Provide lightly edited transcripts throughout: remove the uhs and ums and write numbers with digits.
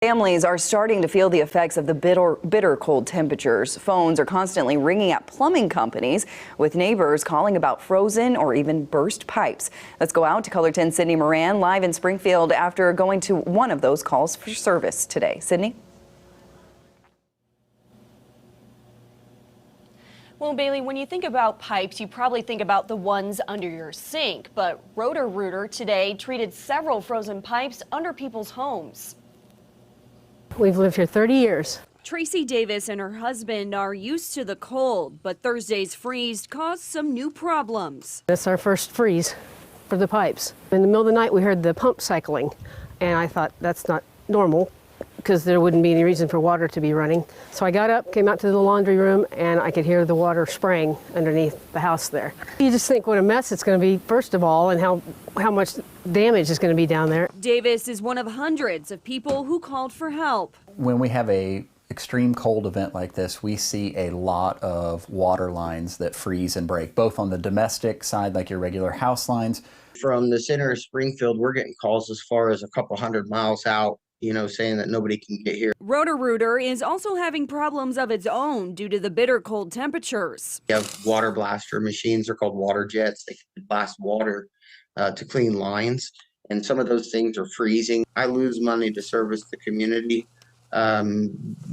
Families are starting to feel the effects of the bitter cold temperatures. Phones are constantly ringing at plumbing companies, with neighbors calling about frozen or even burst pipes. Let's go out to KOLR 10's Sydney Moran live in Springfield after going to one of those calls for service today. Sydney? Well, Bailey, when you think about pipes, you probably think about the ones under your sink. But Roto-Rooter today treated several frozen pipes under people's homes. We've lived here 30 years. Tracy Davis and her husband are used to the cold, but Thursday's freeze caused some new problems. That's our first freeze for the pipes. In the middle of the night, we heard the pump cycling, and I thought that's not normal because there wouldn't be any reason for water to be running. So I got up, came out to the laundry room, and I could hear the water spraying underneath the house there. You just think what a mess it's going to be, first of all, and how much damage is going to be down there. Davis is one of hundreds of people who called for help. When we have a extreme cold event like this, we see a lot of water lines that freeze and break, both on the domestic side, like your regular house lines. From the center of Springfield, we're getting calls as far as a couple hundred miles out, saying that nobody can get here. Roto-Rooter is also having problems of its own due to the bitter cold temperatures. We have water blaster machines. They're called water jets. They can blast water to clean lines, and some of those things are freezing. I lose money to service the community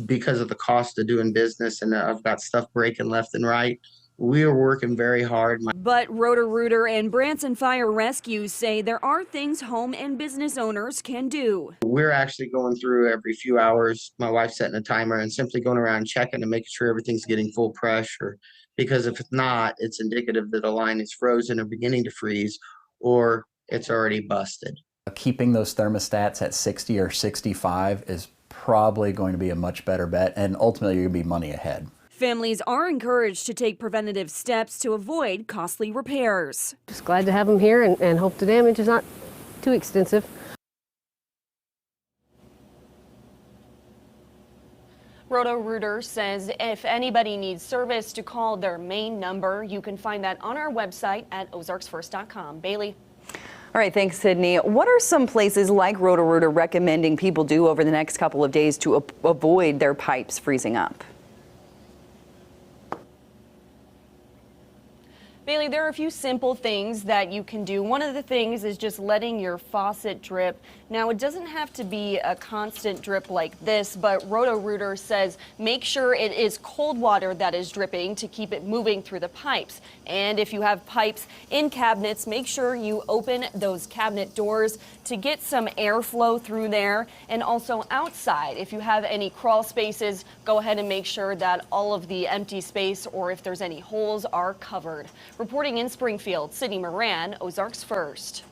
because of the cost of doing business, and I've got stuff breaking left and right. We are working very hard. But Roto-Rooter and Branson Fire Rescue say there are things home and business owners can do. We're actually going through every few hours. My wife's setting a timer and simply going around checking and making sure everything's getting full pressure. Because if it's not, it's indicative that a line is frozen or beginning to freeze, or it's already busted. Keeping those thermostats at 60 or 65 is probably going to be a much better bet, and ultimately you're going to be money ahead. Families are encouraged to take preventative steps to avoid costly repairs. Just glad to have them here and hope the damage is not too extensive. Roto-Rooter says if anybody needs service to call their main number, you can find that on our website at ozarksfirst.com. Bailey? All right, thanks, Sydney. What are some places like Roto-Rooter recommending people do over the next couple of days to avoid their pipes freezing up? Bailey, there are a few simple things that you can do. One of the things is just letting your faucet drip. Now, it doesn't have to be a constant drip like this, but Roto-Rooter says make sure it is cold water that is dripping to keep it moving through the pipes. And if you have pipes in cabinets, make sure you open those cabinet doors to get some airflow through there. And also outside, if you have any crawl spaces, go ahead and make sure that all of the empty space or if there's any holes are covered. Reporting in Springfield, Sydney Moran, Ozarks First.